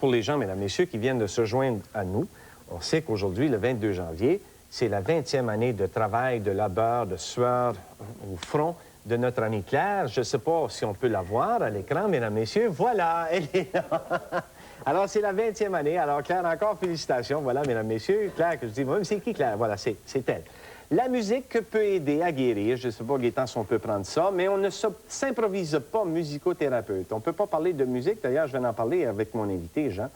pour les gens, mesdames et messieurs, qui viennent de se joindre à nous, on sait qu'aujourd'hui, le 22 janvier, c'est la 20e année de travail, de labeur, de sueur au front de notre amie Claire. Je ne sais pas si on peut la voir à l'écran, mesdames et messieurs. Voilà, elle est là. Alors, c'est la 20e année. Alors, Claire, encore félicitations. Voilà, mesdames et messieurs. Claire, que je dis, moi, c'est qui, Claire? Voilà, c'est elle. La musique peut aider à guérir. Je ne sais pas, Gaétan, si on peut prendre ça, mais on ne s'improvise pas musicothérapeute. On ne peut pas parler de musique. D'ailleurs, je vais en parler avec mon invité, Jean,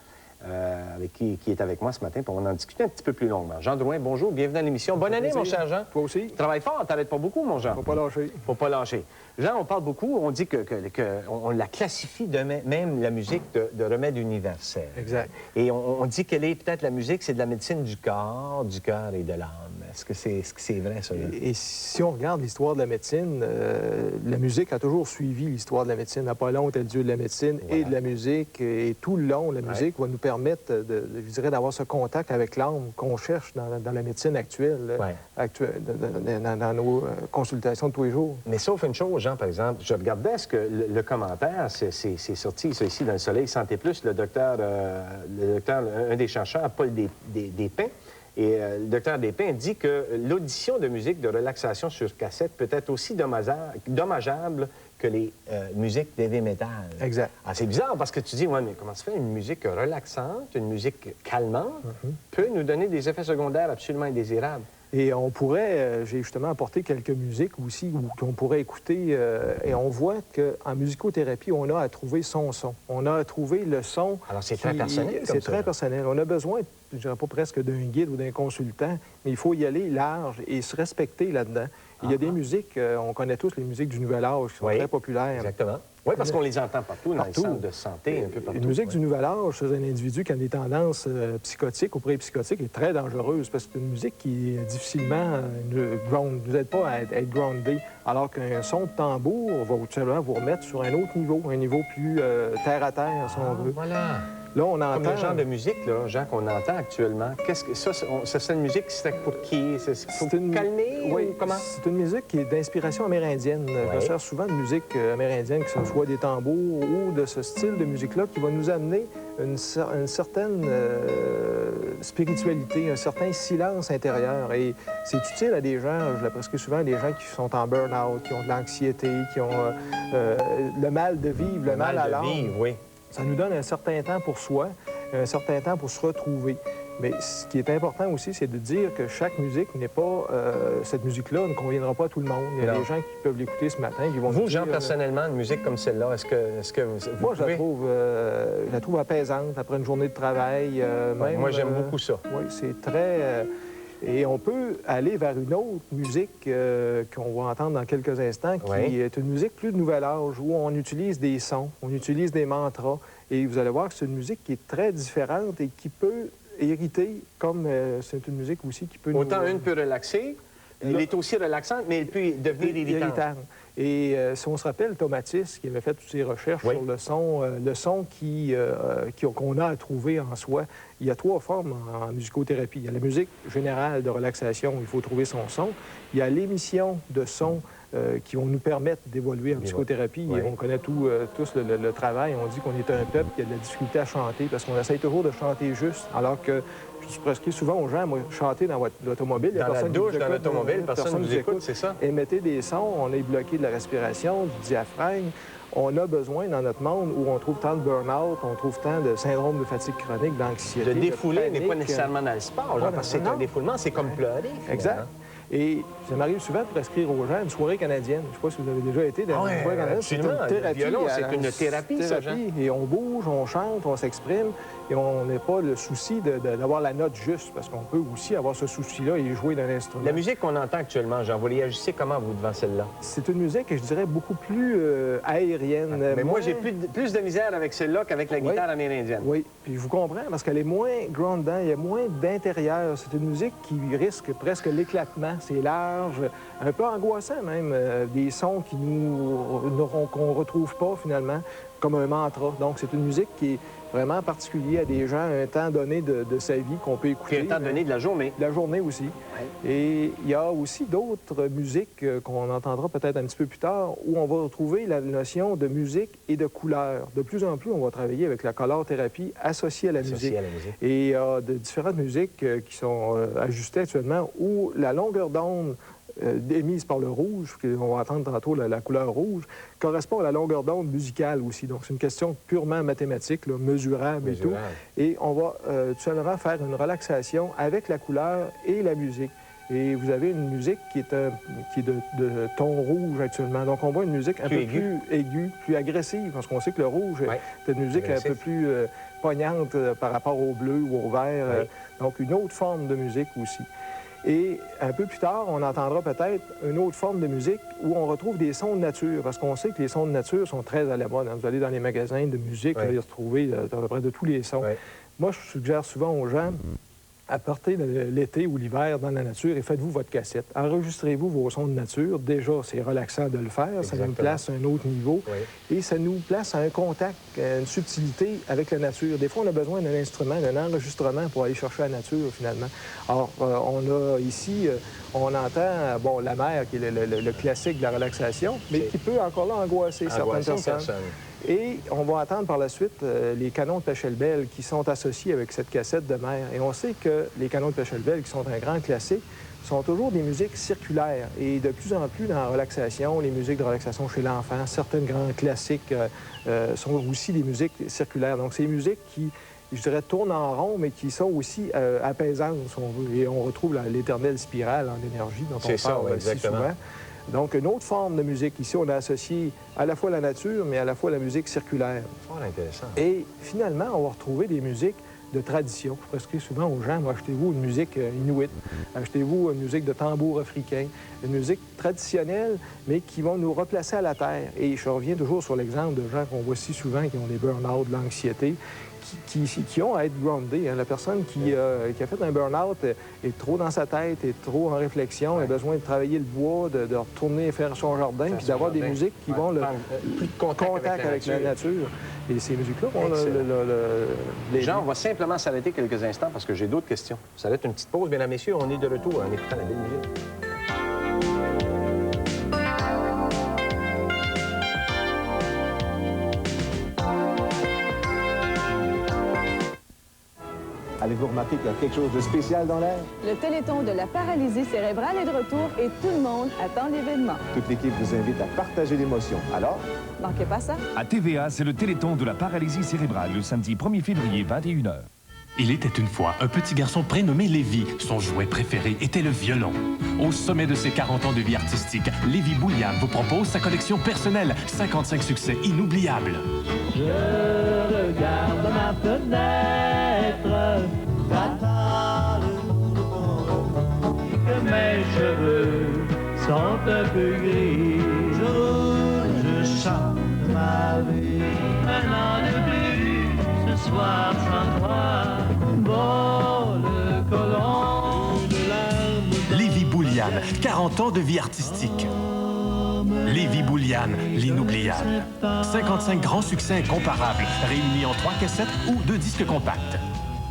qui est avec moi ce matin, puis on va en discuter un petit peu plus longuement. Jean Drouin, bonjour, bienvenue à l'émission. Bonne année, mon cher Jean. Toi aussi. Travaille fort, t'arrêtes pas beaucoup, mon Jean. Faut pas lâcher. Faut pas lâcher. Jean, on parle beaucoup, on dit on la classifie de même la musique de remède universel. Exact. Et on dit qu'elle est peut-être la musique, c'est de la médecine du cœur et de l'âme. Est-ce que c'est vrai, ça? Et si on regarde l'histoire de la médecine, la musique a toujours suivi l'histoire de la médecine. Apollon était le dieu de la médecine et de la musique. Et tout le long, la musique va nous permettre, je dirais, d'avoir ce contact avec l'âme qu'on cherche dans la médecine actuelle, dans nos consultations de tous les jours. Mais sauf une chose, Jean, par exemple, je regardais ce que le commentaire, c'est sorti, ça, ici, dans le Soleil Santé Plus, le docteur, un des chercheurs, Paul Despins. Et le docteur Despins dit que l'audition de musique de relaxation sur cassette peut être aussi dommageable que les musiques d'heavy metal. Exact. Ah, c'est bizarre parce que tu dis, ouais, mais comment se fait une musique relaxante, une musique calmante, peut nous donner des effets secondaires absolument indésirables? Et on pourrait, j'ai justement apporté quelques musiques aussi qu'on pourrait écouter, et on voit qu'en musicothérapie, on a à trouver son son. On a à trouver le son. Alors, c'est très personnel. C'est très personnel. On a besoin, je dirais pas presque d'un guide ou d'un consultant, mais il faut y aller large et se respecter là-dedans. Il y a des musiques, on connaît tous les musiques du Nouvel Âge qui sont très populaires. Exactement. Oui, parce qu'on les entend partout, dans les centres de santé, un peu partout. Une musique du Nouvel Âge, chez un individu qui a des tendances psychotiques ou pré-psychotiques, est très dangereuse parce que c'est une musique qui difficilement nous aide pas à être groundé, alors qu'un son de tambour va tout simplement vous remettre sur un autre niveau, un niveau plus terre-à-terre, si on veut. Voilà. Là, on entend... Comme le genre de musique, là, Jean, qu'on entend actuellement, qu'est-ce que ça c'est une musique qui serait pour qui? C'est pour calmer ou comment? C'est une musique qui est d'inspiration amérindienne. Je cherche souvent de musique amérindienne, que ce soit des tambours ou de ce style de musique-là, qui va nous amener une certaine spiritualité, un certain silence intérieur. Et c'est utile à des gens, je le prescris souvent, à des gens qui sont en burn-out, qui ont de l'anxiété, qui ont le mal de vivre, le mal à l'âme. Oui. Ça nous donne un certain temps pour soi, un certain temps pour se retrouver. Mais ce qui est important aussi, c'est de dire que chaque musique n'est pas... cette musique-là ne conviendra pas à tout le monde. Il y a des gens qui peuvent l'écouter ce matin, qui vont vous, dire, Jean, personnellement, une musique comme celle-là, est-ce que vous moi, pouvez... je la trouve apaisante après une journée de travail. Moi, j'aime beaucoup ça. Oui, c'est très... Et on peut aller vers une autre musique qu'on va entendre dans quelques instants, qui est une musique plus de nouvel âge, où on utilise des sons, on utilise des mantras. Et vous allez voir que c'est une musique qui est très différente et qui peut irriter, comme c'est une musique aussi qui peut... Autant une peut relaxer, elle est aussi relaxante, mais elle peut devenir irritante. Et si on se rappelle Tomatis, qui avait fait toutes ses recherches sur le son qu'on a à trouver en soi, il y a 3 formes en musicothérapie. Il y a la musique générale de relaxation, où il faut trouver son son. Il y a l'émission de sons qui vont nous permettre d'évoluer en psychothérapie. Et on connaît tous le travail. On dit qu'on est un peuple qui a de la difficulté à chanter parce qu'on essaye toujours de chanter juste, alors que je prescris souvent aux gens, moi, chanter dans l'automobile. Dans la douche, dans l'automobile, personne ne vous écoute, c'est ça? Émettez des sons, on est bloqué de la respiration, du diaphragme. On a besoin, dans notre monde où on trouve tant de burn-out, on trouve tant de syndrome de fatigue chronique, d'anxiété. Le défouler n'est pas nécessairement dans le sport, genre, parce que c'est un défoulement, c'est comme pleurer. Exact. Et ça m'arrive souvent de prescrire aux gens une soirée canadienne. Je ne sais pas si vous avez déjà été dans une soirée canadienne. C'est une thérapie. C'est une thérapie, ça, Jean. Et on bouge, on chante, on s'exprime. Et on n'a pas le souci d'avoir la note juste, parce qu'on peut aussi avoir ce souci-là et jouer d'un instrument. La musique qu'on entend actuellement, Jean, vous réagissez comment, vous, devant celle-là? C'est une musique, je dirais, beaucoup plus aérienne. Mais moi, j'ai plus de misère avec celle-là qu'avec la guitare amérindienne. Oui, puis je vous comprends, parce qu'elle est moins groundant, il y a moins d'intérieur. C'est une musique qui risque presque l'éclatement. C'est large, un peu angoissant même, des sons qu'on ne retrouve pas, finalement, comme un mantra. Donc, c'est une musique qui vraiment particulier à des gens à un temps donné de sa vie qu'on peut écouter. Puis un temps donné de la journée. De la journée aussi. Ouais. Et il y a aussi d'autres musiques qu'on entendra peut-être un petit peu plus tard, où on va retrouver la notion de musique et de couleur. De plus en plus, on va travailler avec la color-thérapie associée à la musique. Et il y a de différentes musiques qui sont ajustées actuellement, où la longueur d'onde émise par le rouge, on va entendre tantôt la couleur rouge, correspond à la longueur d'onde musicale aussi. Donc, c'est une question purement mathématique, là, mesurable et tout. Et on va tout simplement faire une relaxation avec la couleur et la musique. Et vous avez une musique qui est de ton rouge actuellement. Donc, on voit une musique un peu plus aiguë, plus agressive, parce qu'on sait que le rouge est une musique un peu plus poignante par rapport au bleu ou au vert. Donc, une autre forme de musique aussi. Et un peu plus tard, on entendra peut-être une autre forme de musique où on retrouve des sons de nature, parce qu'on sait que les sons de nature sont très à la mode. Vous allez dans les magasins de musique, vous allez retrouver à peu près de tous les sons. Moi, je suggère souvent aux gens, apportez l'été ou l'hiver dans la nature et faites-vous votre cassette. Enregistrez-vous vos sons de nature. Déjà, c'est relaxant de le faire. Exactement. Ça nous place à un autre niveau. Et ça nous place à un contact, à une subtilité avec la nature. Des fois, on a besoin d'un instrument, d'un enregistrement pour aller chercher la nature, finalement. Alors, on a ici, on entend, bon, la mer, qui est le classique de la relaxation, mais qui peut encore là angoisser certaines personnes. Et on va entendre par la suite les canons de Pachelbel qui sont associés avec cette cassette de mer. Et on sait que les canons de Pachelbel, qui sont un grand classique, sont toujours des musiques circulaires. Et de plus en plus dans la relaxation, les musiques de relaxation chez l'enfant, certains grands classiques sont aussi des musiques circulaires. Donc, c'est des musiques qui, je dirais, tournent en rond, mais qui sont aussi apaisantes, si on veut. Et on retrouve l'éternelle spirale en énergie dont on parle si souvent. Donc, une autre forme de musique. Ici, on a associé à la fois la nature, mais à la fois la musique circulaire. Fort intéressant. Et finalement, on va retrouver des musiques de tradition. Je prescris souvent aux gens, achetez-vous une musique inuit, achetez-vous une musique de tambour africain, une musique traditionnelle, mais qui vont nous replacer à la terre. Et je reviens toujours sur l'exemple de gens qu'on voit si souvent qui ont des burn-out, de l'anxiété, qui ont à être groundés. Hein. La personne qui a fait un burn-out est trop dans sa tête, est trop en réflexion, a besoin de travailler le bois, de retourner faire son jardin, puis d'avoir des musiques qui vont le plus de contact avec la nature. Et ces musiques-là vont les gens, on va simplement s'arrêter quelques instants parce que j'ai d'autres questions. Ça va être une petite pause, mesdames et messieurs. On est de retour en écoutant la belle musique. Avez-vous remarqué qu'il y a quelque chose de spécial dans l'air? Le Téléthon de la paralysie cérébrale est de retour et tout le monde attend l'événement. Toute l'équipe vous invite à partager l'émotion. Alors? Manquez pas ça. À TVA, c'est le Téléthon de la paralysie cérébrale, le samedi 1er février, 21h. Il était une fois un petit garçon prénommé Lévi. Son jouet préféré était le violon. Au sommet de ses 40 ans de vie artistique, Lévi Boulian vous propose sa collection personnelle, 55 succès inoubliables. Je regarde ma fenêtre, que mes cheveux sont un peu gris. Je chante ma vie. Un an de plus, ce soir sans toi. Lévi Boulian, 40 ans de vie artistique. Lévi Boulian, l'inoubliable. 55 grands succès incomparables, réunis en 3 cassettes ou 2 disques compacts.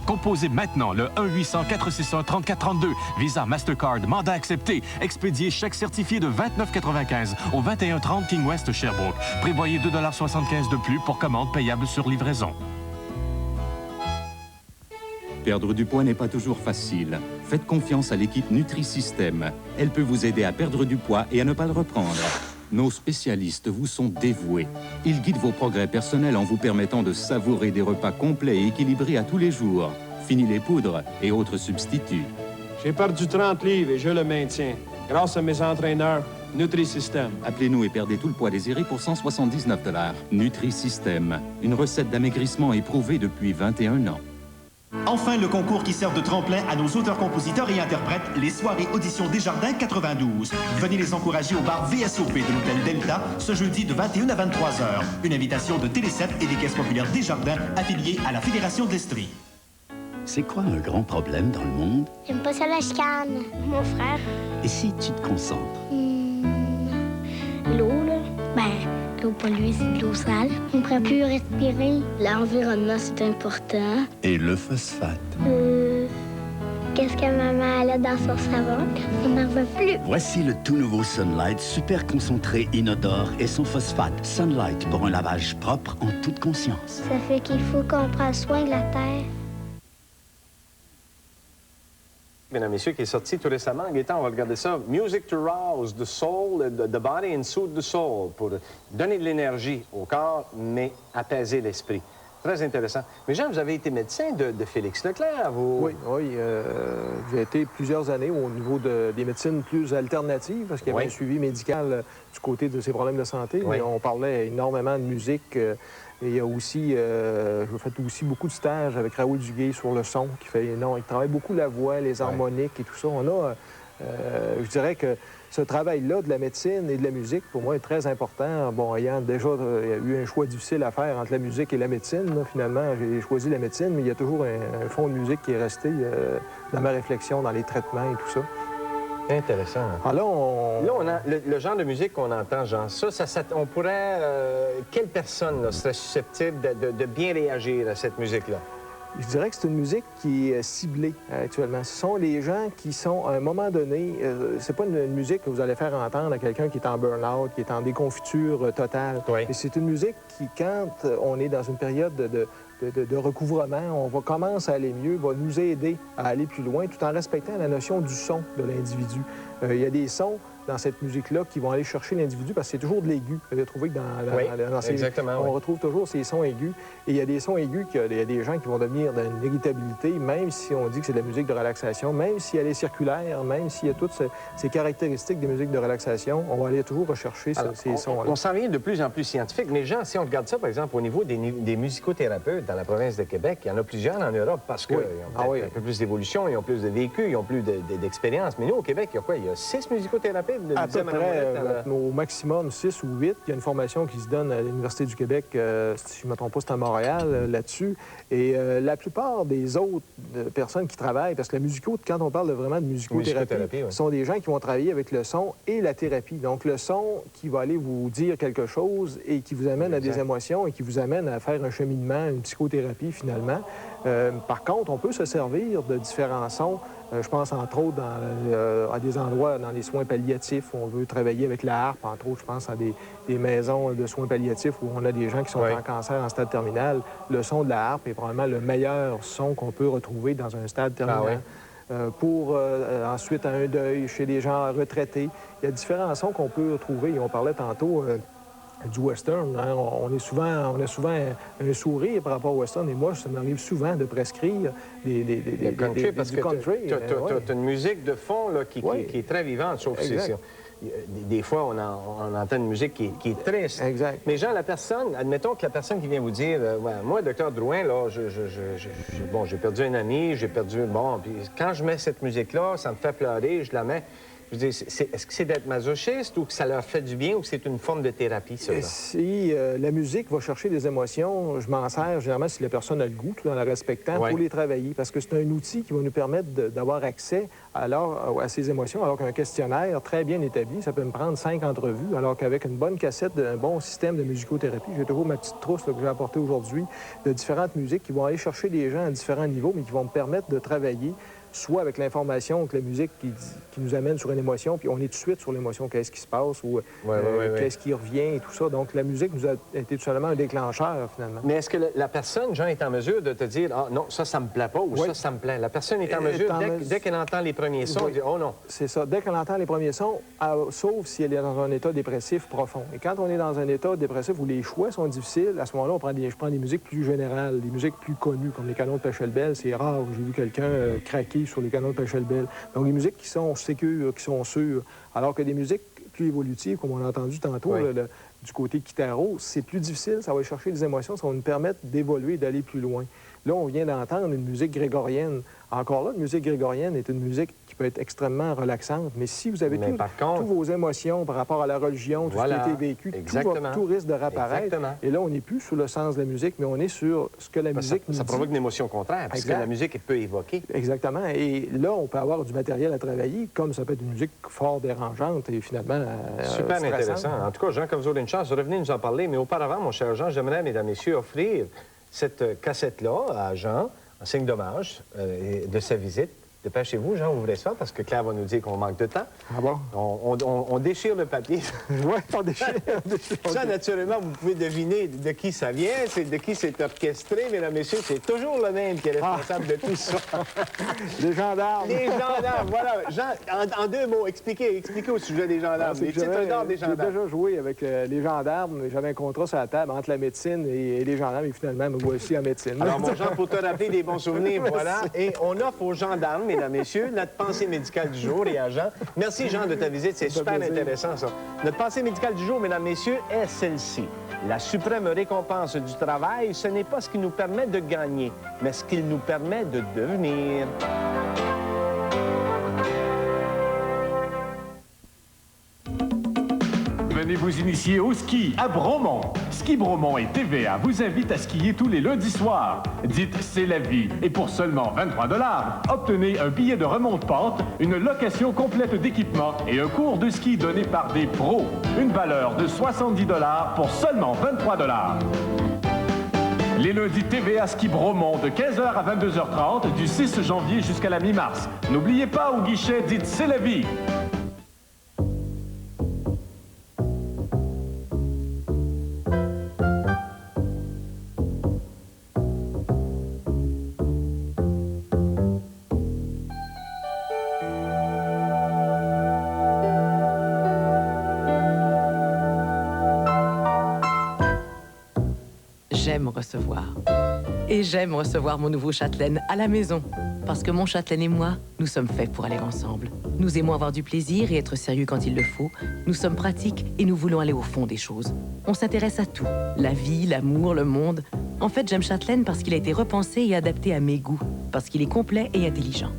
Composez maintenant le 1-800-461-3432. Visa, Mastercard, mandat accepté. Expédiez chèque certifié de 29,95 au 2130 King West Sherbrooke. Prévoyez 2,75 $ de plus pour commande payable sur livraison. Perdre du poids n'est pas toujours facile. Faites confiance à l'équipe Nutri-Système. Elle peut vous aider à perdre du poids et à ne pas le reprendre. Nos spécialistes vous sont dévoués. Ils guident vos progrès personnels en vous permettant de savourer des repas complets et équilibrés à tous les jours. Fini les poudres et autres substituts. J'ai perdu 30 livres et je le maintiens, grâce à mes entraîneurs Nutri-Système. Appelez-nous et perdez tout le poids désiré pour 179 $. Nutri-Système, une recette d'amaigrissement éprouvée depuis 21 ans. Enfin, le concours qui sert de tremplin à nos auteurs, compositeurs et interprètes, les soirées Auditions Desjardins 92. Venez les encourager au bar VSOP de l'hôtel Delta ce jeudi de 21 à 23 h. Une invitation de Télé7 et des caisses populaires Desjardins affiliées à la Fédération de l'Estrie. C'est quoi un grand problème dans le monde? J'aime pas ça la chicane. Mon frère. Et si tu te concentres? L'eau, là? Ben, l'eau polluée, c'est de l'eau sale. On ne pourrait plus respirer. L'environnement, c'est important. Et le phosphate. Qu'est-ce que maman a dans son savon? On n'en veut plus. Voici le tout nouveau Sunlight, super concentré, inodore et sans phosphate. Sunlight pour un lavage propre en toute conscience. Ça fait qu'il faut qu'on prenne soin de la terre. Mesdames et messieurs, qui est sorti tout récemment. Gaëtan, on va regarder ça. Music to rouse the soul, the body and soothe the soul. Pour donner de l'énergie au corps, mais apaiser l'esprit. Très intéressant. Mais Jean, vous avez été médecin de Félix Leclerc, vous? Oui. J'ai été plusieurs années au niveau des médecines plus alternatives, parce qu'il y avait un suivi médical du côté de ses problèmes de santé. Oui. On parlait énormément de musique. Et il y a aussi, j'ai fait aussi beaucoup de stages avec Raoul Duguay sur le son, il travaille beaucoup la voix, les harmoniques et tout ça. On a, je dirais que ce travail-là de la médecine et de la musique, pour moi, est très important. Bon, ayant déjà eu un choix difficile à faire entre la musique et la médecine, là, finalement, j'ai choisi la médecine, mais il y a toujours un fond de musique qui est resté dans ma réflexion, dans les traitements et tout ça. Intéressant. Alors, là, on a le genre de musique qu'on entend, Jean. On pourrait... quelle personne là, serait susceptible de bien réagir à cette musique-là? Je dirais que c'est une musique qui est ciblée actuellement. Ce sont les gens qui sont, à un moment donné, c'est pas une musique que vous allez faire entendre à quelqu'un qui est en burn-out, qui est en déconfiture totale. Oui. Mais c'est une musique qui, quand on est dans une période de recouvrement, on commence à aller mieux, va nous aider à aller plus loin, tout en respectant la notion du son de l'individu. Il y a des sons dans cette musique-là qui vont aller chercher l'individu parce que c'est toujours de l'aigu. Vous avez trouvé que dans ces... exactement, on retrouve toujours ces sons aigus. Et il y a des sons aigus qu'il y a des gens qui vont devenir d'une irritabilité, même si on dit que c'est de la musique de relaxation, même si elle est circulaire, même s'il y a toutes ces caractéristiques des musiques de relaxation, on va aller toujours rechercher ces sons-là. On s'en vient de plus en plus scientifique. Mais Jean, si on regarde ça, par exemple, au niveau des musicothérapeutes dans la province de Québec, il y en a plusieurs en Europe parce qu'ils ont un peu plus d'évolution, ils ont plus de vécu, ils ont plus d'expérience. Mais nous, au Québec, il y a quoi? Il y a 6 musicothérapeutes? À peu près, au maximum 6 ou 8. Il y a une formation qui se donne à l'Université du Québec, si je ne me trompe pas, c'est à Montréal, là-dessus. Et la plupart des autres personnes qui travaillent, parce que quand on parle vraiment de musicothérapie, ce sont des gens qui vont travailler avec le son et la thérapie. Donc, le son qui va aller vous dire quelque chose et qui vous amène à des émotions et qui vous amène à faire un cheminement, une psychothérapie, finalement. Par contre, on peut se servir de différents sons. Je pense, entre autres, à des endroits, dans les soins palliatifs, où on veut travailler avec la harpe. Entre autres, je pense à des maisons de soins palliatifs où on a des gens qui sont en cancer en stade terminal. Le son de la harpe est probablement le meilleur son qu'on peut retrouver dans un stade terminal. Ensuite, à un deuil, chez des gens retraités. Il y a différents sons qu'on peut trouver. Et on parlait tantôt... du western. Hein. On a souvent un sourire par rapport au western. Et moi, ça m'arrive souvent de prescrire du country, parce que tu as une musique de fond là, qui est très vivante, sauf que des fois, on entend une musique qui est triste. Exact. Mais Jean, admettons que la personne qui vient vous dire, moi, Dr. Drouin, là, j'ai perdu un ami, puis quand je mets cette musique-là, ça me fait pleurer, je la mets. Je veux dire, est-ce que c'est d'être masochiste ou que ça leur fait du bien ou que c'est une forme de thérapie, ça? Si la musique va chercher des émotions, je m'en sers généralement si la personne a le goût, tout en la respectant, pour les travailler. Parce que c'est un outil qui va nous permettre d'avoir accès à ces émotions, alors qu'un questionnaire très bien établi, ça peut me prendre 5 entrevues, alors qu'avec une bonne cassette, un bon système de musicothérapie, j'ai toujours ma petite trousse là, que j'ai apportée aujourd'hui, de différentes musiques qui vont aller chercher des gens à différents niveaux, mais qui vont me permettre de travailler soit avec l'information que la musique qui nous amène sur une émotion, puis on est tout de suite sur l'émotion, qu'est-ce qui se passe, ou qu'est-ce qui revient, et tout ça. Donc, la musique nous a été tout simplement un déclencheur, finalement. Mais est-ce que la personne, Jean, est en mesure de te dire « Ah non, ça me plaît pas » ou « ça me plaît ». La personne est en mesure, dès qu'elle entend les premiers sons, elle dit « Oh non ». C'est ça. Dès qu'elle entend les premiers sons, sauf si elle est dans un état dépressif profond. Et quand on est dans un état dépressif où les choix sont difficiles, à ce moment-là, je prends des musiques plus générales, des musiques plus connues, comme les canons de Pachelbel. C'est rare que j'ai vu quelqu'un craquer sur les canons de Pachelbel. Donc, des musiques qui sont sécures, qui sont sûres. Alors que des musiques plus évolutives, comme on a entendu tantôt, du côté Kitaro, c'est plus difficile, ça va chercher des émotions, ça va nous permettre d'évoluer, d'aller plus loin. Là, on vient d'entendre une musique grégorienne. Encore là, une musique grégorienne est une musique qui peut être extrêmement relaxante, mais si vous avez toutes vos émotions par rapport à la religion, tout ce qui a été vécu, tout risque de réapparaître. Et là, on n'est plus sur le sens de la musique, mais on est sur ce que la musique nous dit. Ça provoque une émotion contraire, parce que la musique peut évoquer. Exactement. Et là, on peut avoir du matériel à travailler, comme ça peut être une musique fort dérangeante et finalement super intéressant. En tout cas, Jean, comme vous aurez une chance, revenez nous en parler. Mais auparavant, mon cher Jean, j'aimerais, mesdames et messieurs, offrir cette cassette-là à Jean, en signe d'hommage de sa visite. Dépêchez-vous, Jean, ouvrez ça, parce que Claire va nous dire qu'on manque de temps. Ah bon? On déchire le papier. Oui, on déchire. Ça, naturellement, vous pouvez deviner de qui ça vient, de qui c'est orchestré, mesdames et messieurs. C'est toujours le même qui est responsable de tout ça. Les gendarmes. Les gendarmes, voilà. Jean, en deux mots, expliquez au sujet des gendarmes. Les titres d'ordre des gendarmes. J'ai déjà joué avec les gendarmes. J'avais un contrat sur la table entre la médecine et les gendarmes. Et finalement, me voici en médecine. Alors, mon Jean, pour te rappeler des bons souvenirs, voilà. Et on offre aux gendarmes, mesdames et messieurs, notre pensée médicale du jour. Et à Jean, merci, Jean, de ta visite. C'est super intéressant, ça. Notre pensée médicale du jour, mesdames et messieurs, est celle-ci. La suprême récompense du travail, ce n'est pas ce qui nous permet de gagner, mais ce qu'il nous permet de devenir. Venez vous initier au ski à Bromont. Ski Bromont et TVA vous invitent à skier tous les lundis soirs. Dites « c'est la vie » et pour seulement 23 $, obtenez un billet de remonte-pente, une location complète d'équipement et un cours de ski donné par des pros. Une valeur de 70 $ pour seulement 23 $. Les lundis TVA Ski Bromont de 15h à 22h30 du 6 janvier jusqu'à la mi-mars. N'oubliez pas au guichet, dites « c'est la vie ». J'aime recevoir. Et j'aime recevoir mon nouveau châtelaine à la maison. Parce que mon châtelaine et moi, nous sommes faits pour aller ensemble. Nous aimons avoir du plaisir et être sérieux quand il le faut. Nous sommes pratiques et nous voulons aller au fond des choses. On s'intéresse à tout. La vie, l'amour, le monde. En fait, j'aime Châtelaine parce qu'il a été repensé et adapté à mes goûts. Parce qu'il est complet et intelligent.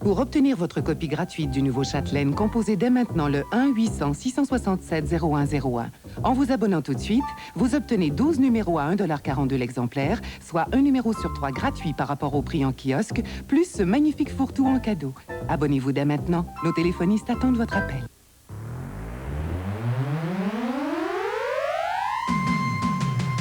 Pour obtenir votre copie gratuite du nouveau Châtelaine, composez dès maintenant le 1-800-667-0101. En vous abonnant tout de suite, vous obtenez 12 numéros à 1,42 $ l'exemplaire, soit un numéro sur 3 gratuit par rapport au prix en kiosque, plus ce magnifique fourre-tout en cadeau. Abonnez-vous dès maintenant. Nos téléphonistes attendent votre appel.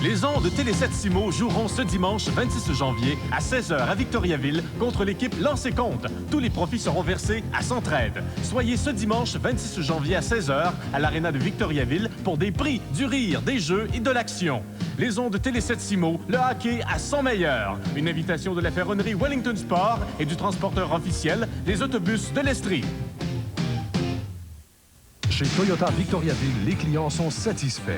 Les ondes de Télé 7 Simo joueront ce dimanche 26 janvier à 16h à Victoriaville contre l'équipe Lancez Compte. Tous les profits seront versés à Centraide. Soyez ce dimanche 26 janvier à 16h à l'Arena de Victoriaville pour des prix, du rire, des jeux et de l'action. Les ondes de Télé 7 Simo, le hockey à son meilleur. Une invitation de la ferronnerie Wellington Sport et du transporteur officiel, les autobus de l'Estrie. Chez Toyota Victoriaville, les clients sont satisfaits.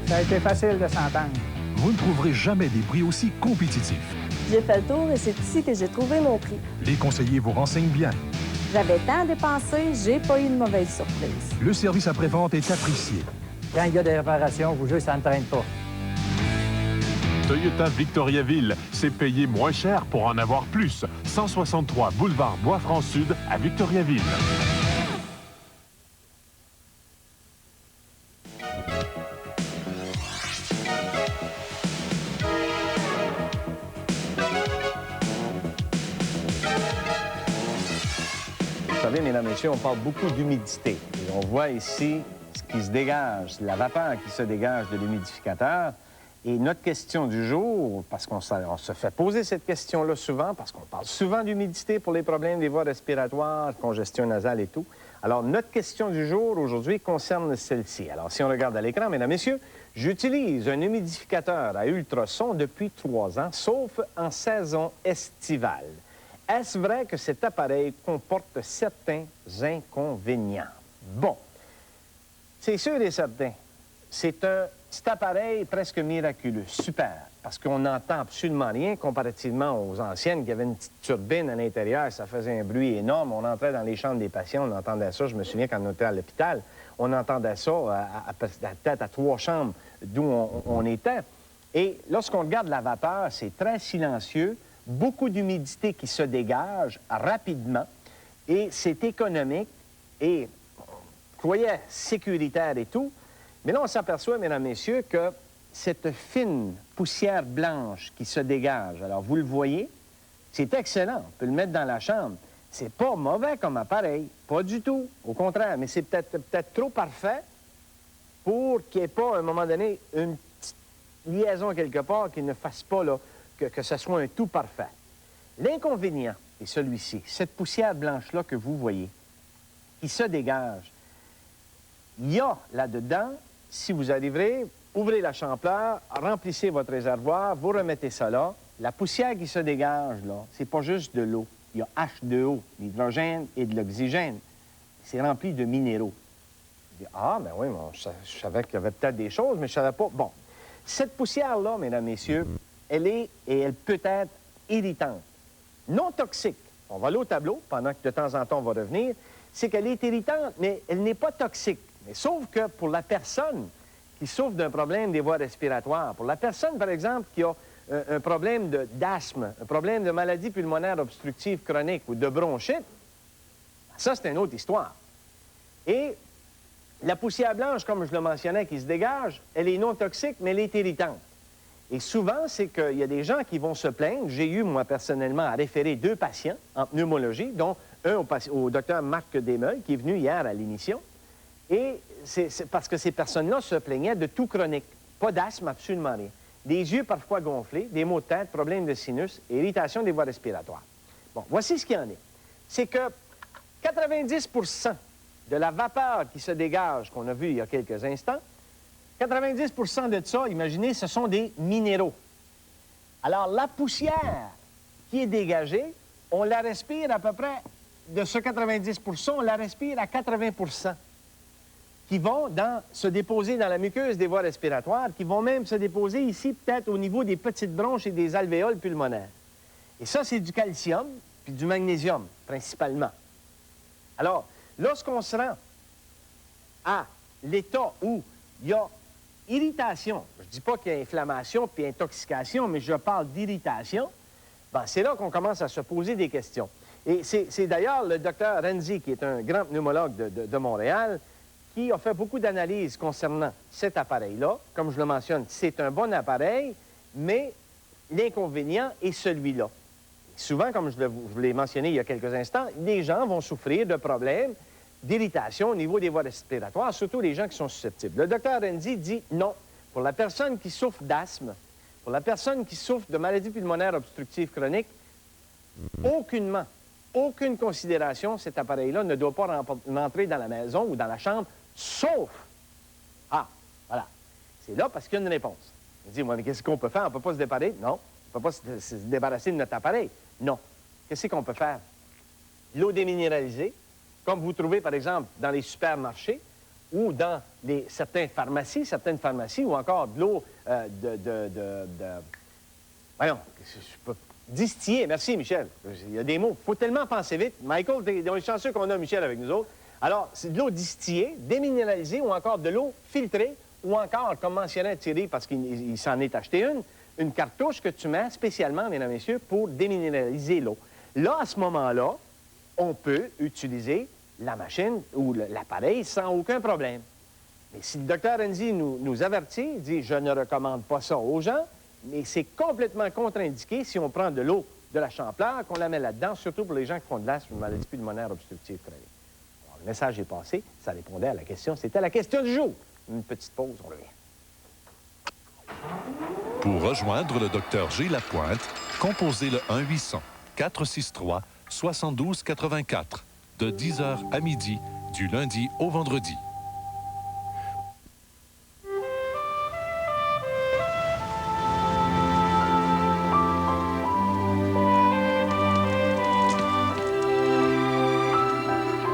Ça a été facile de s'entendre. Vous ne trouverez jamais des prix aussi compétitifs. J'ai fait le tour et c'est ici que j'ai trouvé mon prix. Les conseillers vous renseignent bien. J'avais tant dépensé, j'ai pas eu de mauvaise surprise. Le service après-vente est apprécié. Quand il y a des réparations, vous jurez, ça ne traîne pas. Toyota Victoriaville, c'est payer moins cher pour en avoir plus. 163 boulevard Bois-Franc-Sud à Victoriaville. Vous savez, mesdames et messieurs, on parle beaucoup d'humidité. Et on voit ici ce qui se dégage, la vapeur qui se dégage de l'humidificateur. Et notre question du jour, parce qu'on se fait poser cette question-là souvent, parce qu'on parle souvent d'humidité pour les problèmes des voies respiratoires, congestion nasale et tout. Alors, notre question du jour, aujourd'hui, concerne celle-ci. Alors, si on regarde à l'écran, mesdames et messieurs, j'utilise un humidificateur à ultrasons depuis 3 ans, sauf en saison estivale. Est-ce vrai que cet appareil comporte certains inconvénients? Bon, c'est sûr et certain. C'est un petit appareil presque miraculeux, super, parce qu'on n'entend absolument rien comparativement aux anciennes qui avaient une petite turbine à l'intérieur, ça faisait un bruit énorme. On entrait dans les chambres des patients, on entendait ça. Je me souviens quand on était à l'hôpital, on entendait ça peut-être à 3 chambres d'où on était. Et lorsqu'on regarde la vapeur, c'est très silencieux, beaucoup d'humidité qui se dégage rapidement, et c'est économique et, croyez, sécuritaire et tout. Mais là, on s'aperçoit, mesdames, messieurs, que cette fine poussière blanche qui se dégage, alors vous le voyez, c'est excellent, on peut le mettre dans la chambre. C'est pas mauvais comme appareil, pas du tout, au contraire, mais c'est peut-être trop parfait pour qu'il n'y ait pas, à un moment donné, une petite liaison quelque part qui ne fasse pas là, que ce soit un tout parfait. L'inconvénient est celui-ci, cette poussière blanche-là que vous voyez, qui se dégage. Il y a là-dedans, si vous arriverez, ouvrez la champleur, remplissez votre réservoir, vous remettez ça là. La poussière qui se dégage, là, c'est pas juste de l'eau. Il y a H2O, l'hydrogène et de l'oxygène. C'est rempli de minéraux. Je dis, ah, ben oui, bon, je savais qu'il y avait peut-être des choses, mais je ne savais pas. Bon, cette poussière-là, mesdames, messieurs, elle est et elle peut être irritante. Non toxique. On va aller au tableau, pendant que de temps en temps, on va revenir. C'est qu'elle est irritante, mais elle n'est pas toxique. Mais sauf que pour la personne qui souffre d'un problème des voies respiratoires, pour la personne, par exemple, qui a un problème d'asthme, un problème de maladie pulmonaire obstructive chronique ou de bronchite, ça, c'est une autre histoire. Et la poussière blanche, comme je le mentionnais, qui se dégage, elle est non toxique, mais elle est irritante. Et souvent, c'est qu'il y a des gens qui vont se plaindre. J'ai eu, moi, personnellement, à référer 2 patients en pneumologie, dont un au docteur Marc Desmeules, qui est venu hier à l'émission. Et c'est parce que ces personnes-là se plaignaient de tout chronique. Pas d'asthme, absolument rien. Des yeux parfois gonflés, des maux de tête, problèmes de sinus, irritation des voies respiratoires. Bon, voici ce qu'il y en est. C'est que 90 de la vapeur qui se dégage, qu'on a vu il y a quelques instants, 90 de ça, imaginez, ce sont des minéraux. Alors, la poussière qui est dégagée, on la respire à peu près, de ce 90 on la respire à 80 qui vont se déposer dans la muqueuse des voies respiratoires, qui vont même se déposer ici, peut-être au niveau des petites bronches et des alvéoles pulmonaires. Et ça, c'est du calcium puis du magnésium, principalement. Alors, lorsqu'on se rend à l'état où il y a irritation, je ne dis pas qu'il y a inflammation puis intoxication, mais je parle d'irritation, ben, c'est là qu'on commence à se poser des questions. Et c'est d'ailleurs le docteur Renzi, qui est un grand pneumologue de Montréal, qui a fait beaucoup d'analyses concernant cet appareil-là. Comme je le mentionne, c'est un bon appareil, mais l'inconvénient est celui-là. Souvent, comme je vous l'ai mentionné il y a quelques instants, les gens vont souffrir de problèmes d'irritation au niveau des voies respiratoires, surtout les gens qui sont susceptibles. Le docteur Renzi dit non. Pour la personne qui souffre d'asthme, pour la personne qui souffre de maladie pulmonaire obstructive chronique, aucunement, aucune considération, cet appareil-là ne doit pas rentrer dans la maison ou dans la chambre, sauf... Ah, voilà. C'est là parce qu'il y a une réponse. On dit, mais qu'est-ce qu'on peut faire? On ne peut pas se débarrasser? Non. On ne peut pas se débarrasser de notre appareil? Non. Qu'est-ce qu'on peut faire? L'eau déminéralisée, comme vous trouvez, par exemple, dans les supermarchés ou dans certaines pharmacies, ou encore de l'eau voyons, je peux... Distillé, merci Michel. Il y a des mots. Il faut tellement penser vite. Michael, on est chanceux qu'on a Michel avec nous autres. Alors, c'est de l'eau distillée, déminéralisée ou encore de l'eau filtrée ou encore, comme mentionnait Thierry, parce qu'il s'en est acheté une cartouche que tu mets spécialement, mesdames et messieurs, pour déminéraliser l'eau. Là, à ce moment-là, on peut utiliser la machine ou l'appareil sans aucun problème. Mais si le docteur Renzi nous avertit, il dit « Je ne recommande pas ça aux gens », mais c'est complètement contre-indiqué si on prend de l'eau de la champleur, qu'on la met là-dedans, surtout pour les gens qui font de l'asthme ou une maladie pulmonaire obstructive chronique. Bon, le message est passé, ça répondait à la question. C'était la question du jour. Une petite pause, on revient. Pour rejoindre le Dr G. Lapointe, composez le 1-800-463-7284 de 10h à midi, du lundi au vendredi.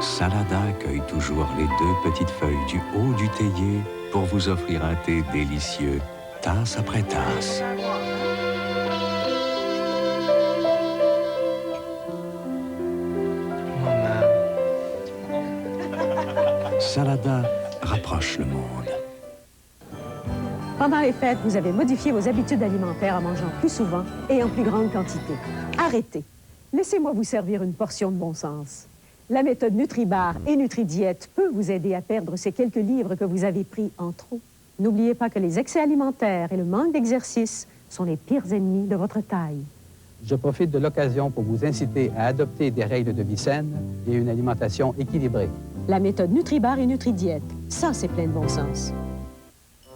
Salada cueille toujours les 2 petites feuilles du haut du théier pour vous offrir un thé délicieux, tasse après tasse. Salada rapproche le monde. Pendant les fêtes, vous avez modifié vos habitudes alimentaires en mangeant plus souvent et en plus grande quantité. Arrêtez. Laissez-moi vous servir une portion de bon sens. La méthode NutriBar et NutriDiète peut vous aider à perdre ces quelques livres que vous avez pris en trop. N'oubliez pas que les excès alimentaires et le manque d'exercice sont les pires ennemis de votre taille. Je profite de l'occasion pour vous inciter à adopter des règles de vie saine et une alimentation équilibrée. La méthode NutriBar et NutriDiète, ça, c'est plein de bon sens.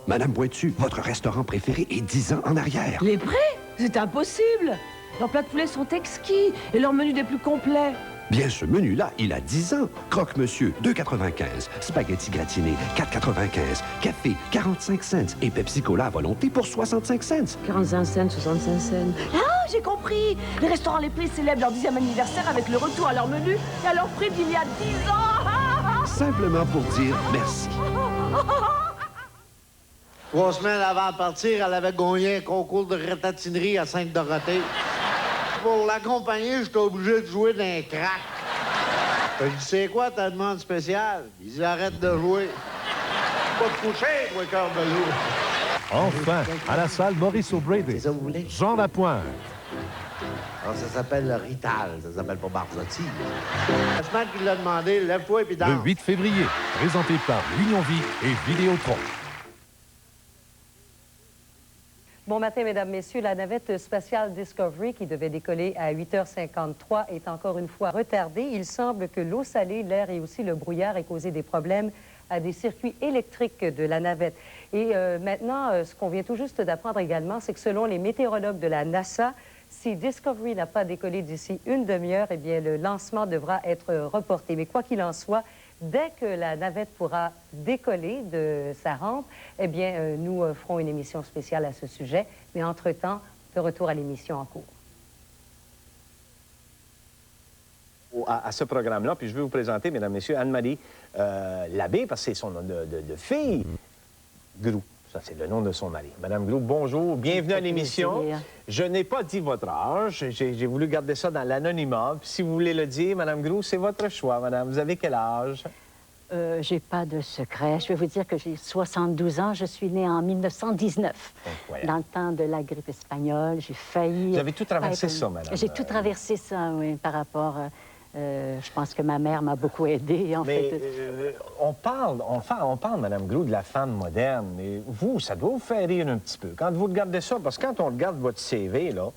Madame Bointu, votre restaurant préféré est 10 ans en arrière. Les prix? C'est impossible! Leurs plats de poulet sont exquis et leur menu des plus complets. Bien, ce menu-là, il a 10 ans. Croque-monsieur, 2,95. Spaghettis gratinés, 4,95. Café, 45 cents. Et Pepsi-Cola à volonté pour 65 cents. 45 cents, 65 cents. Ah, j'ai compris! Les restaurants Les Prix célèbrent leur 10e anniversaire avec le retour à leur menu et à leur prix d'il y a 10 ans! Simplement pour dire merci. 3 semaines avant de partir, elle avait gagné un concours de ratatinerie à Sainte-Dorothée. Pour l'accompagner, j'étais obligé de jouer d'un crack. Je dis, c'est quoi ta demande spéciale? Il dit, arrête de jouer. Pas de coucher, moi, cœur de loup. Enfin, à la salle Maurice O'Brady, Jean Lapointe. Alors, ça s'appelle le Rital, ça s'appelle pas Barzotti. La semaine qu'il l'a demandé, lève-toi et puis danse. Le 8 février, présenté par l'Union Vie et Vidéotron. Bon matin, Mesdames, Messieurs. La navette spatiale Discovery, qui devait décoller à 8h53, est encore une fois retardée. Il semble que l'eau salée, l'air et aussi le brouillard aient causé des problèmes à des circuits électriques de la navette. Et maintenant, ce qu'on vient tout juste d'apprendre également, c'est que selon les météorologues de la NASA, si Discovery n'a pas décollé d'ici une demi-heure, eh bien, le lancement devra être reporté. Mais quoi qu'il en soit, dès que la navette pourra décoller de sa rampe, eh bien, nous ferons une émission spéciale à ce sujet. Mais entre-temps, de retour à l'émission en cours. À ce programme-là, puis je vais vous présenter, mesdames, messieurs, Anne-Marie Labbé, parce que c'est son nom de fille, Groux. Ça, c'est le nom de son mari. Madame Groux, bonjour, bienvenue à l'émission. Je n'ai pas dit votre âge, j'ai voulu garder ça dans l'anonymat. Si vous voulez le dire, Madame Groux, c'est votre choix, madame. Vous avez quel âge? J'ai pas de secret. Je vais vous dire que j'ai 72 ans. Je suis née en 1919, dans le temps de la grippe espagnole. J'ai failli... Vous avez tout traversé ça, madame? J'ai tout traversé ça, oui, par rapport... je pense que ma mère m'a beaucoup aidée, en fait. On parle, Madame Groux, de la femme moderne, mais vous, ça doit vous faire rire un petit peu. Quand vous regardez ça, parce que quand on regarde votre CV, là,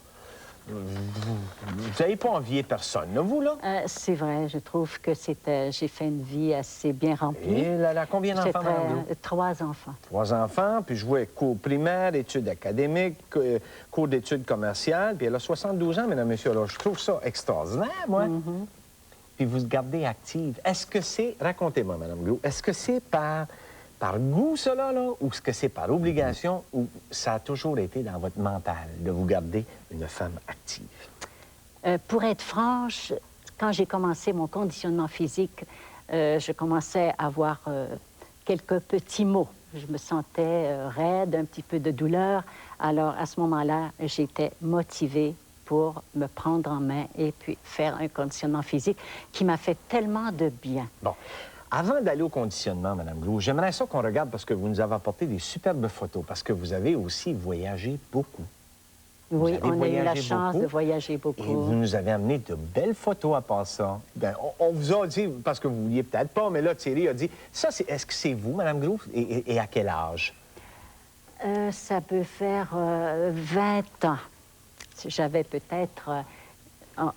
vous n'avez pas envié personne, là, vous, là? C'est vrai, je trouve que j'ai fait une vie assez bien remplie. Et là, combien d'enfants, Madame Groux? 3 enfants. 3 enfants, puis je vois cours primaire, études académiques, cours d'études commerciales, puis elle a 72 ans, mesdames, messieurs. Alors, je trouve ça extraordinaire, moi. Puis vous gardez active. Est-ce que c'est, racontez-moi, Madame Groux, est-ce que c'est par goût, cela, là, ou est-ce que c'est par obligation, ou ça a toujours été dans votre mental de vous garder une femme active? Pour être franche, quand j'ai commencé mon conditionnement physique, je commençais à avoir quelques petits maux. Je me sentais raide, un petit peu de douleur. Alors, à ce moment-là, j'étais motivée pour me prendre en main et puis faire un conditionnement physique qui m'a fait tellement de bien. Bon. Avant d'aller au conditionnement, Madame Groux, j'aimerais ça qu'on regarde parce que vous nous avez apporté des superbes photos, parce que vous avez aussi voyagé beaucoup. Oui, on a eu la chance de voyager beaucoup. Et vous nous avez amené de belles photos à part ça. Bien, on vous a dit, parce que vous ne vouliez peut-être pas, mais là, Thierry a dit, ça, est-ce que c'est vous, Madame Groux, et à quel âge? Ça peut faire 20 ans. J'avais peut-être...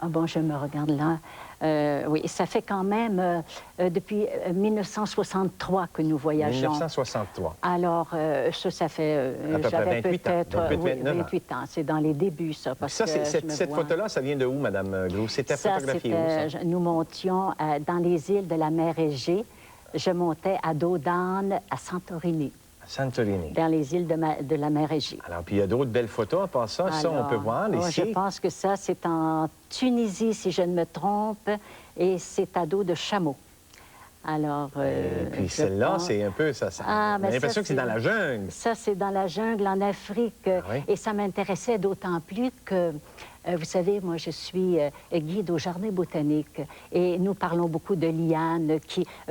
bon, je me regarde là. Oui, ça fait quand même depuis 1963 que nous voyageons. 1963. Alors, ça fait... j'avais peut-être 28 ans. C'est dans les débuts, ça. Parce ça, que cette photo-là, ça vient de où, Madame Groux? C'était photographié où, ça? Nous montions dans les îles de la mer Égée. Je montais à Dodane, à Santorini. Santorini. Dans les îles de la mer Égée. Alors, puis il y a d'autres belles photos à part ça. Alors, ça, on peut voir ici. Je pense que ça, c'est en Tunisie, si je ne me trompe, et c'est à dos de chameau. Alors, puis celle-là, c'est un peu... ça on a l'impression que c'est dans la jungle. Ça, c'est dans la jungle, en Afrique. Ah, oui? Et ça m'intéressait d'autant plus que Vous savez, moi, je suis guide au jardin botanique et nous parlons beaucoup de lianes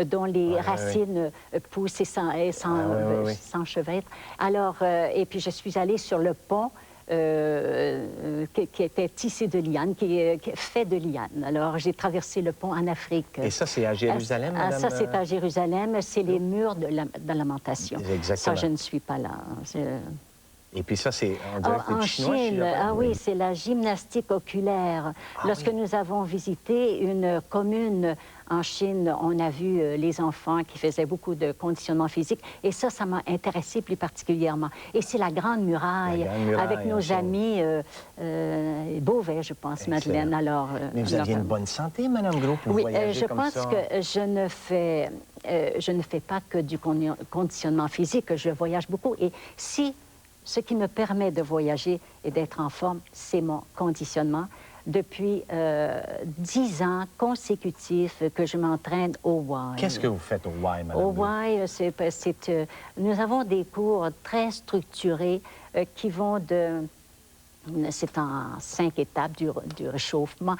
dont les racines poussent et s'enchevêtrent. Alors, et puis je suis allée sur le pont qui était tissé de lianes, qui est fait de lianes. Alors, j'ai traversé le pont en Afrique. Et ça, c'est à Jérusalem, madame? Ça, c'est à Jérusalem. C'est les murs de Lamentation. Exactement. Ça, je ne suis pas là. Et puis ça, c'est en Chine. Ah oui, c'est la gymnastique oculaire. Lorsque nous avons visité une commune en Chine, on a vu les enfants qui faisaient beaucoup de conditionnement physique. Et ça m'a intéressée plus particulièrement. Et c'est la Grande Muraille, avec nos amis Beauvais, je pense, Madeleine. Alors, mais vous aviez une bonne santé, Madame Gros, pour voyager comme ça? Je pense que je ne fais pas que du conditionnement physique. Je voyage beaucoup. Et si ce qui me permet de voyager et d'être en forme, c'est mon conditionnement. Depuis 10 ans consécutifs que je m'entraîne au Y. Qu'est-ce que vous faites au Y, Madame? Au Y, nous avons des cours très structurés qui vont de... C'est en 5 étapes du réchauffement.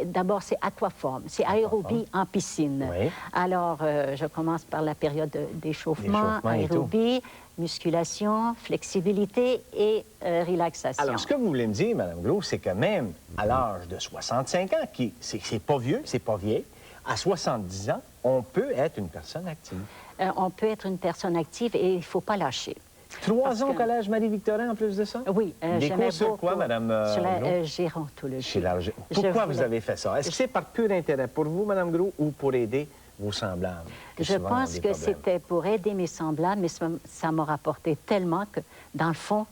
D'abord, c'est aquaforme, c'est aérobie en piscine. Oui. Alors, je commence par la période d'échauffement, aérobie, musculation, flexibilité et relaxation. Alors, ce que vous voulez me dire, Mme Gros, c'est que même à l'âge de 65 ans, c'est pas vieux, c'est pas vieille, à 70 ans, on peut être une personne active. On peut être une personne active et il ne faut pas lâcher. 3 ans au Collège Marie-Victorin en plus de ça? Oui. Des cours sur quoi, Mme Sur la gérontologie. Pourquoi vous avez fait ça? Est-ce que c'est par pur intérêt pour vous, Mme Gros, ou pour aider vos semblables? Je pense que c'était pour aider mes semblables, mais ça m'a rapporté tellement que, dans le fond,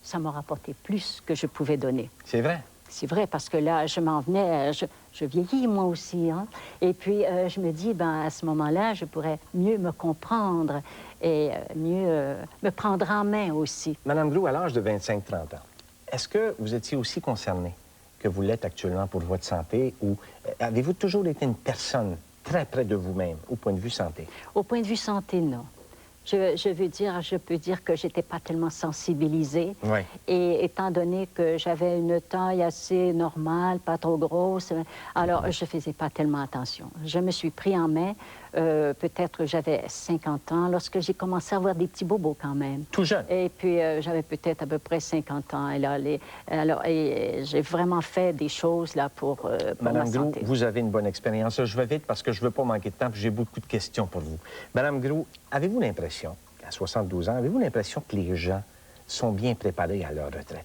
ça m'a rapporté plus que je pouvais donner. C'est vrai? C'est vrai, parce que là, je m'en venais, je vieillis moi aussi, hein? Et puis, je me dis, ben à ce moment-là, je pourrais mieux me comprendre et mieux me prendre en main aussi. Madame Gros, à l'âge de 25-30 ans, est-ce que vous étiez aussi concernée que vous l'êtes actuellement pour votre santé, ou avez-vous toujours été une personne très près de vous-même, au point de vue santé? Au point de vue santé, non. Je peux dire que j'étais pas tellement sensibilisée. Oui. Et étant donné que j'avais une taille assez normale, pas trop grosse, alors je faisais pas tellement attention. Je me suis pris en main, peut-être j'avais 50 ans, lorsque j'ai commencé à avoir des petits bobos quand même. Tout jeune. Et puis j'avais peut-être à peu près 50 ans. Et là, j'ai vraiment fait des choses là pour Madame ma santé. Gros, vous avez une bonne expérience. Je vais vite parce que je veux pas manquer de temps, puis j'ai beaucoup de questions pour vous. Madame Gros, avez-vous l'impression, à 72 ans, avez-vous l'impression que les gens sont bien préparés à leur retraite?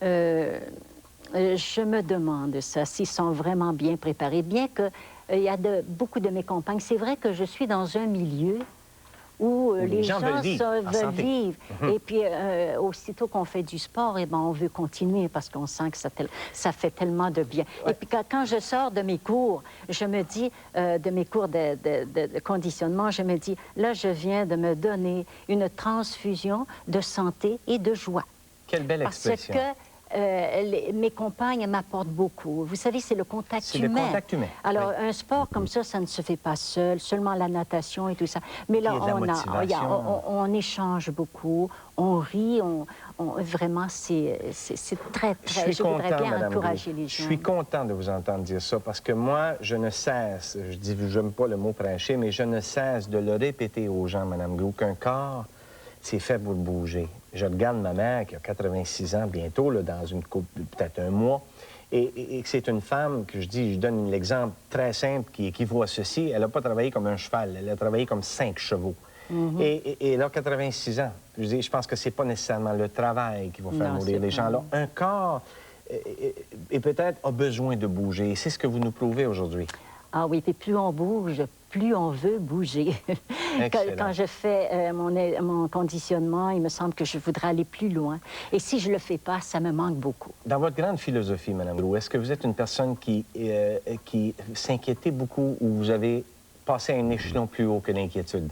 Je me demande ça, s'ils sont vraiment bien préparés, bien que il y a beaucoup de mes compagnes. C'est vrai que je suis dans un milieu où les gens veulent vivre. Et puis, aussitôt qu'on fait du sport, eh ben, on veut continuer parce qu'on sent que ça fait tellement de bien. Ouais. Et puis, quand je sors de mes cours, je me dis, de mes cours de conditionnement, je me dis, là, je viens de me donner une transfusion de santé et de joie. Quelle belle expression. Parce que mes compagnes m'apportent beaucoup. Vous savez, c'est le contact humain. C'est le contact humain. Alors, un sport comme ça ne se fait pas seul, seulement la natation et tout ça. Mais là, on échange beaucoup, on rit, vraiment, c'est très, très... Je voudrais bien encourager les gens. Je suis content de vous entendre dire ça, parce que moi, je ne cesse, je n'aime pas le mot prêcher, mais je ne cesse de le répéter aux gens, Mme Gros, qu'un corps, c'est fait pour bouger. Je regarde ma mère, qui a 86 ans bientôt, là, dans une couple, peut-être un mois, et c'est une femme que je donne l'exemple très simple qui équivaut à ceci. Elle n'a pas travaillé comme un cheval, elle a travaillé comme 5 chevaux. Et elle a 86 ans. Je pense que c'est pas nécessairement le travail qui va faire mourir les gens. Alors, un corps, et peut-être, a besoin de bouger. C'est ce que vous nous prouvez aujourd'hui. Ah oui, puis plus on bouge, plus on veut bouger. Quand je fais mon conditionnement, il me semble que je voudrais aller plus loin. Et si je ne le fais pas, ça me manque beaucoup. Dans votre grande philosophie, Mme Gros, est-ce que vous êtes une personne qui s'inquiétait beaucoup, ou vous avez passé à un échelon plus haut que l'inquiétude?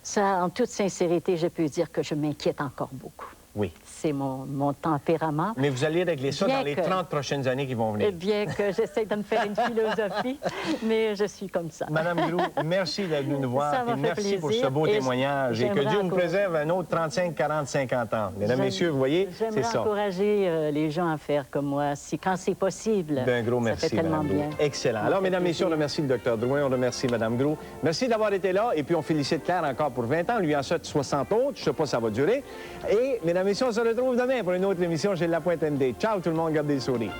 Ça, en toute sincérité, je peux dire que je m'inquiète encore beaucoup. Oui. C'est mon tempérament. Mais vous allez régler ça Bien dans les que- 30 prochaines années qui vont venir. Bien que j'essaie de me faire une philosophie, mais je suis comme ça. Madame Groulx, merci d'être venue nous voir. Ça m'a Et fait merci pour ce plaisir. beau Et témoignage. Et que j'aimerais Dieu vous encourager- préserve un autre 35, 40, 50 ans. Mesdames, J'aime- messieurs, vous voyez, c'est J'aimerais ça. encourager les gens à faire comme moi, quand c'est possible. Ben, un gros ça merci, fait tellement Mme bien. Groulx. Excellent. Alors, mesdames, messieurs, on remercie le Dr Drouin, on remercie Mme Groulx. Merci d'avoir été là. Et puis, on félicite Claire encore pour 20 ans. Lui en souhaite 60 autres. Je ne sais pas si ça va durer. Et, mesdames, messieurs, on se retrouve demain pour une autre émission chez La Pointe MD. Ciao, tout le monde. Gardez le sourire.